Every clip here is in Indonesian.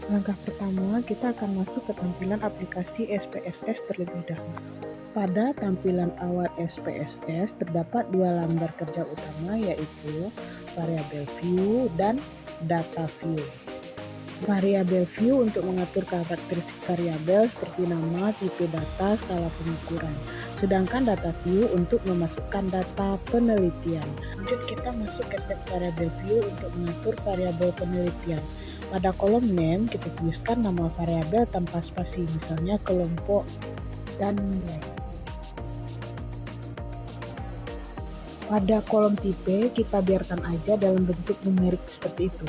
Langkah pertama, kita akan masuk ke tampilan aplikasi SPSS terlebih dahulu. Pada tampilan awal SPSS terdapat dua lambar kerja utama, yaitu variabel view dan data view. Variabel view untuk mengatur karakteristik variabel seperti nama, tipe data, skala pengukuran. Sedangkan data view untuk memasukkan data penelitian. Lanjut kita masuk ke tab variabel view untuk mengatur variabel penelitian. Pada kolom name kita tuliskan nama variabel tanpa spasi, misalnya kelompok dan nilai. Pada kolom tipe kita biarkan aja dalam bentuk numerik seperti itu.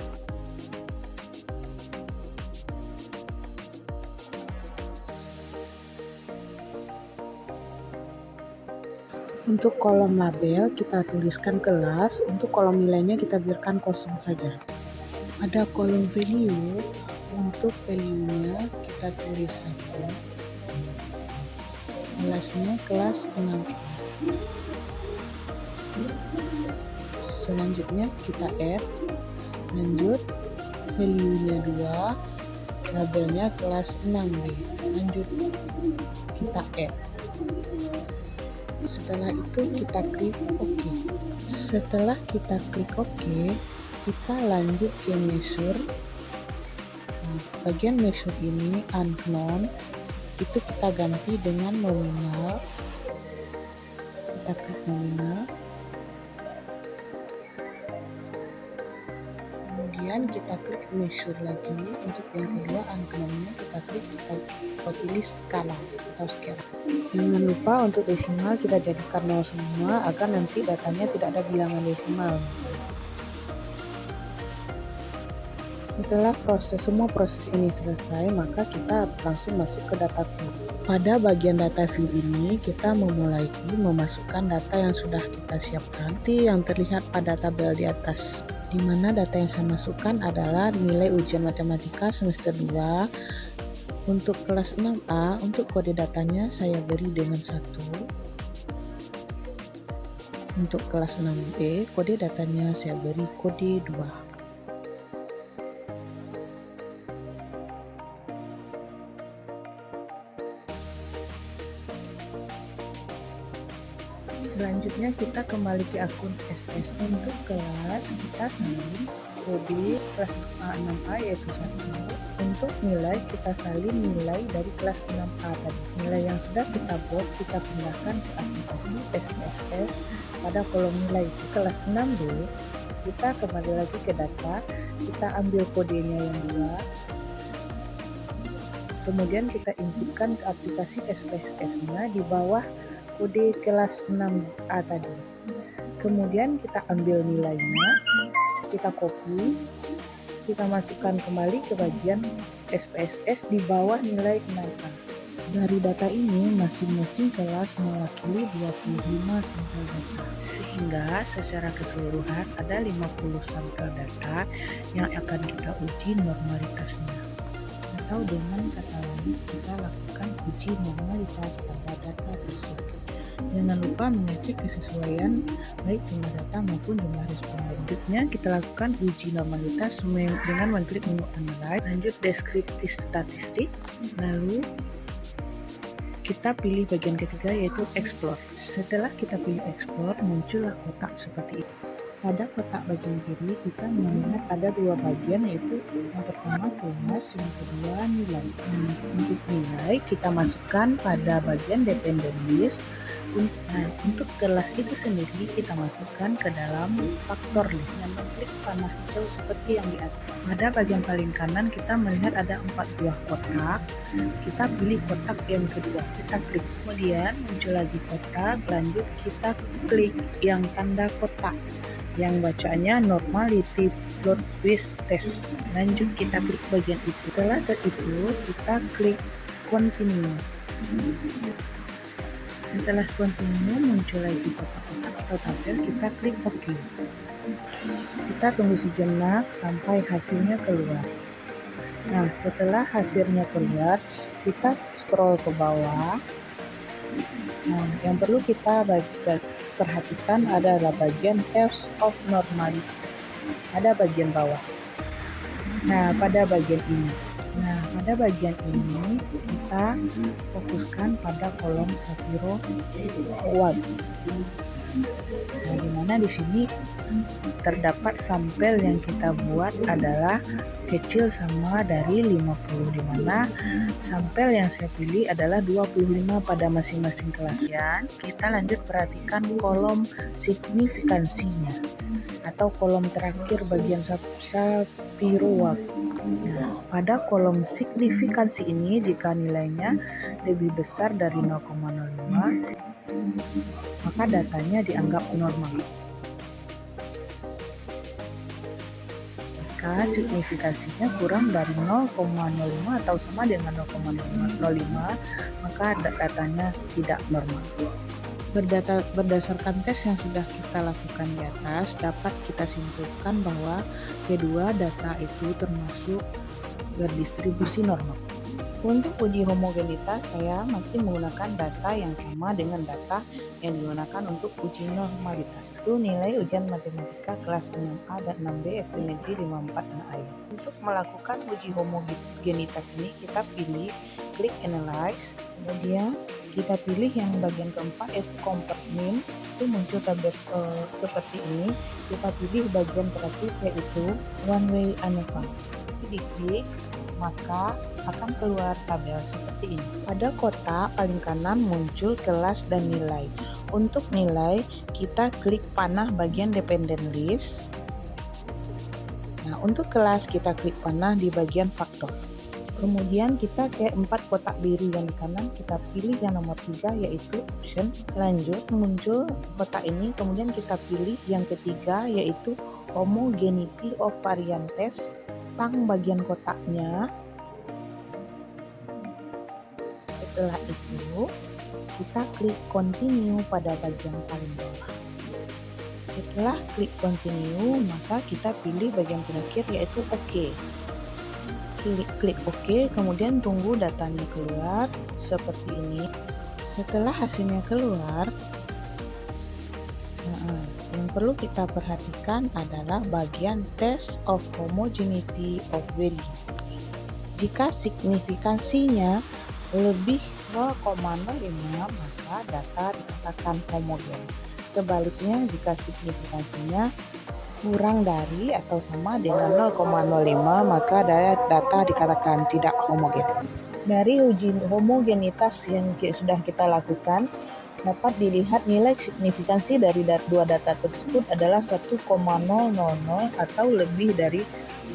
Untuk kolom label kita tuliskan kelas, untuk kolom nilainya kita biarkan kosong saja. Pada kolom value, untuk value-nya kita tulis 1, kelasnya kelas 6. Selanjutnya kita add, lanjut value-nya 2, labelnya kelas 6B. Lanjut kita add. Setelah itu kita klik OK. Setelah kita klik OK, kita lanjut ke measure. Bagian measure ini unknown, itu kita ganti dengan nominal. Kita klik nominal. Kemudian kita klik measure lagi. Untuk yang kedua unknown-nya kita klik, kita pilih skala atau scale. Jangan lupa untuk desimal kita jadikan 0 semua agar nanti datanya tidak ada bilangan desimal. Setelah semua proses ini selesai, maka kita langsung masuk ke data view. Pada bagian data view ini kita memulai memasukkan data yang sudah kita siapkan seperti yang terlihat pada tabel di atas, di mana data yang saya masukkan adalah nilai ujian matematika semester 2 untuk kelas 6A. Untuk kode datanya saya beri dengan 1. Untuk kelas 6B kode datanya saya beri kode 2. Selanjutnya kita kembali ke akun SPS. Untuk kelas kita salin kode kelas 6A yaitu 1. Untuk nilai kita salin nilai dari kelas 6A tadi. Nilai yang sudah kita buat kita pindahkan ke aplikasi SPSS pada kolom nilai. Kelas 6B kita kembali lagi ke data, kita ambil kodenya yang 2, kemudian kita inputkan ke aplikasi SPSS-nya di bawah kode kelas 6A tadi. Kemudian kita ambil nilainya, kita copy, kita masukkan kembali ke bagian SPSS di bawah nilai 6A. Dari data ini masing-masing kelas mewakili 25 sampel data, sehingga secara keseluruhan ada 50 sampel data yang akan kita uji normalitasnya. Atau dengan kata lain kita lakukan uji normalitas pada data tersebut. Jangan lupa mengecek kesesuaian baik jumlah data maupun jumlah respon. Selanjutnya kita lakukan uji normalitas dengan mengklik menu analyze, lanjut deskriptif statistik, lalu kita pilih bagian ketiga yaitu explore. Setelah kita pilih explore, muncullah kotak seperti ini. Pada kotak bagian kiri kita melihat ada dua bagian, yaitu yang pertama kelas, yang kedua nilai. Untuk nilai kita masukkan pada bagian dependent list. Untuk kelas itu sendiri kita masukkan ke dalam faktor list dengan mengklik panah hijau seperti yang di atas. Pada bagian paling kanan kita melihat ada 4 buah kotak. Kita pilih kotak yang kedua, kita klik, kemudian muncul lagi kotak, lanjut kita klik yang tanda kotak yang bacaannya normality plot with test. Lanjut kita klik bagian itu. Setelah itu kita klik continue. Setelah continue muncul lagi kotak-kotak atau tabel, kita klik OK. Kita tunggu sejenak sampai hasilnya keluar. Nah, setelah hasilnya keluar, kita scroll ke bawah. Nah, yang perlu kita perhatikan adalah bagian test of normality. Ada bagian bawah. Nah, pada bagian ini. Kita fokuskan pada kolom Shapiro Award. Nah, dimana di sini terdapat sampel yang kita buat adalah kecil sama dari 50, dimana sampel yang saya pilih adalah 25 pada masing-masing kelas. Dan kita lanjut perhatikan kolom signifikansinya atau kolom terakhir bagian Shapiro Award. Nah, pada kolom signifikansi ini jika nilainya lebih besar dari 0,05 maka datanya dianggap normal. Jika signifikasinya kurang dari 0,05 atau sama dengan 0,05 maka datanya tidak normal. Berdasarkan tes yang sudah kita lakukan di atas, dapat kita simpulkan bahwa kedua data itu termasuk berdistribusi normal. Untuk uji homogenitas, saya masih menggunakan data yang sama dengan data yang digunakan untuk uji normalitas. Itu nilai ujian matematika kelas 6A dan 6B SD Negeri 54 Tanah Air. Untuk melakukan uji homogenitas ini, kita pilih klik Analyze, kemudian kita pilih yang bagian keempat yaitu Compare Means. Itu muncul tabel seperti ini. Kita pilih bagian terakhir yaitu One Way ANOVA. Diklik, maka akan keluar tabel seperti ini. Pada kotak paling kanan muncul kelas dan nilai. Untuk nilai, kita klik panah bagian dependent list. Nah, untuk kelas kita klik panah di bagian faktor. Kemudian kita ke 4 kotak biru yang di kanan, kita pilih yang nomor 3 yaitu option. Lanjut, muncul kotak ini, kemudian kita pilih yang ketiga yaitu homogeneity of variances. Tang bagian kotaknya. Setelah itu kita klik continue pada bagian paling bawah. Setelah klik continue maka kita pilih bagian terakhir yaitu OK. Klik OK, kemudian tunggu datanya keluar seperti ini. Setelah hasilnya keluar, yang perlu kita perhatikan adalah bagian test of homogeneity of value. Jika signifikansinya lebih 0,05 maka data dikatakan homogen. Sebaliknya jika signifikansinya kurang dari atau sama dengan 0,05 maka data dikatakan tidak homogen. Dari uji homogenitas yang sudah kita lakukan, dapat dilihat nilai signifikansi dari dua data tersebut adalah 1,000 atau lebih dari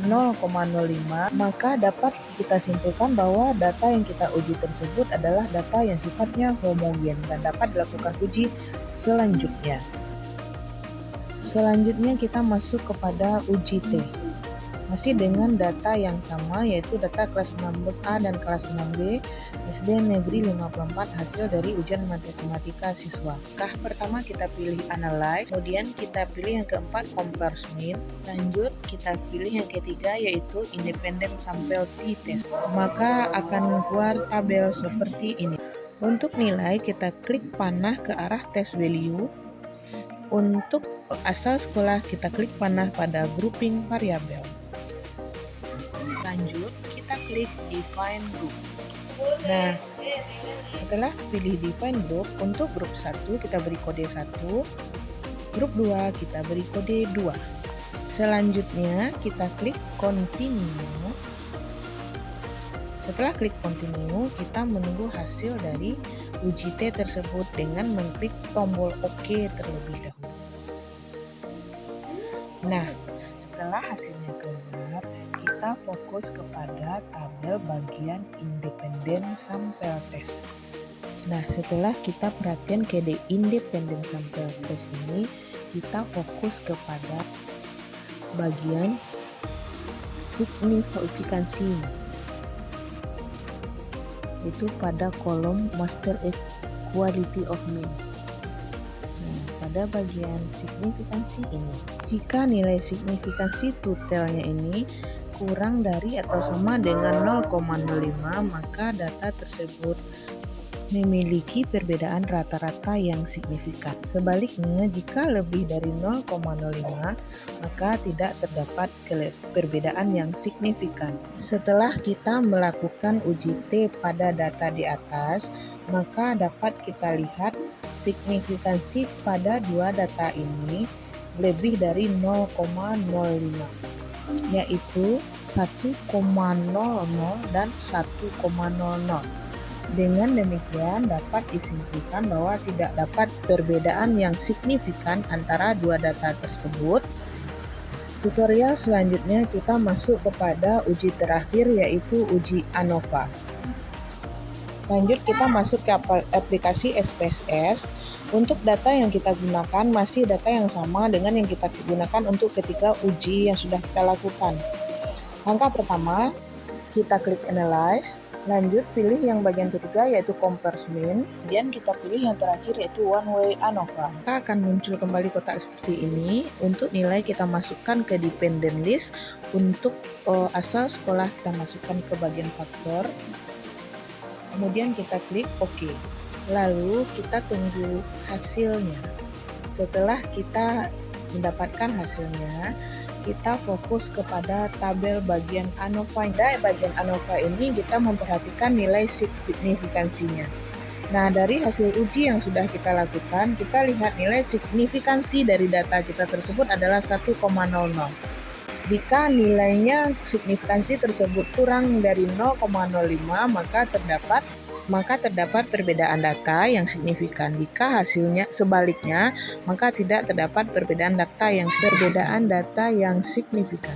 0,05, maka dapat kita simpulkan bahwa data yang kita uji tersebut adalah data yang sifatnya homogen dan dapat dilakukan uji selanjutnya. Selanjutnya kita masuk kepada uji T. Masih dengan data yang sama yaitu data kelas 6A dan kelas 6B SD Negeri 54 hasil dari ujian matematika siswa. Pertama kita pilih Analyze, kemudian kita pilih yang keempat Compare Means, lanjut kita pilih yang ketiga yaitu Independent Sample T-Test. Maka akan keluar tabel seperti ini. Untuk nilai kita klik panah ke arah test value. Untuk asal sekolah kita klik panah pada grouping variabel. Lanjut, kita klik Define Group. Nah, setelah pilih Define Group, untuk grup 1 kita beri kode 1, grup 2 kita beri kode 2. Selanjutnya kita klik Continue. Setelah klik Continue, kita menunggu hasil dari uji T tersebut dengan mengklik tombol OK terlebih dahulu. Nah, setelah hasilnya keluar, kita fokus kepada tabel bagian independent sample test. Nah, setelah kita perhatian ke independent sample test ini, kita fokus kepada bagian signifikansi, itu pada kolom master equality of means. Nah, pada bagian signifikansi ini, jika nilai signifikansi totalnya ini kurang dari atau sama dengan 0,05 maka data tersebut memiliki perbedaan rata-rata yang signifikan. Sebaliknya, jika lebih dari 0,05, maka tidak terdapat perbedaan yang signifikan. Setelah kita melakukan uji T pada data di atas, maka dapat kita lihat signifikansi pada dua data ini lebih dari 0,05, yaitu 1,00 dan 1,00. Dengan demikian dapat disimpulkan bahwa tidak dapat perbedaan yang signifikan antara dua data tersebut. Tutorial selanjutnya kita masuk kepada uji terakhir, yaitu uji ANOVA. Lanjut kita masuk ke aplikasi SPSS. Untuk data yang kita gunakan masih data yang sama dengan yang kita gunakan untuk ketika uji yang sudah kita lakukan. Langkah pertama, kita klik Analyze. Lanjut pilih yang bagian ketiga yaitu Compares Mean. Kemudian kita pilih yang terakhir yaitu One Way ANOVA. Maka akan muncul kembali kotak seperti ini. Untuk nilai kita masukkan ke dependent list. Untuk asal sekolah kita masukkan ke bagian faktor. Kemudian kita klik OK. Lalu kita tunggu hasilnya. Setelah kita mendapatkan hasilnya, kita fokus kepada tabel bagian ANOVA. Di bagian ANOVA ini kita memperhatikan nilai signifikansinya. Nah, dari hasil uji yang sudah kita lakukan, kita lihat nilai signifikansi dari data kita tersebut adalah 1,00. Jika nilainya signifikansi tersebut kurang dari 0,05, maka terdapat perbedaan data yang signifikan. Jika hasilnya sebaliknya, maka tidak terdapat perbedaan data yang signifikan.